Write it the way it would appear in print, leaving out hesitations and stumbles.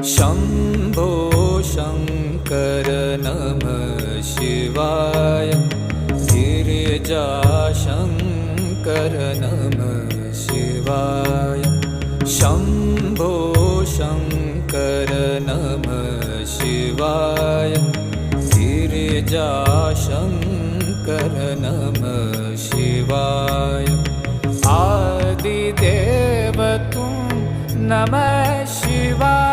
शम्भो शङ्कर नमः शिवाय। गिरिजाशङ्कर नमः शिवाय। शम्भो शङ्कर नमः शिवाय। गिरिजाशङ्कर नमः शिवाय। आदिदेव तुं नमः शिवाय।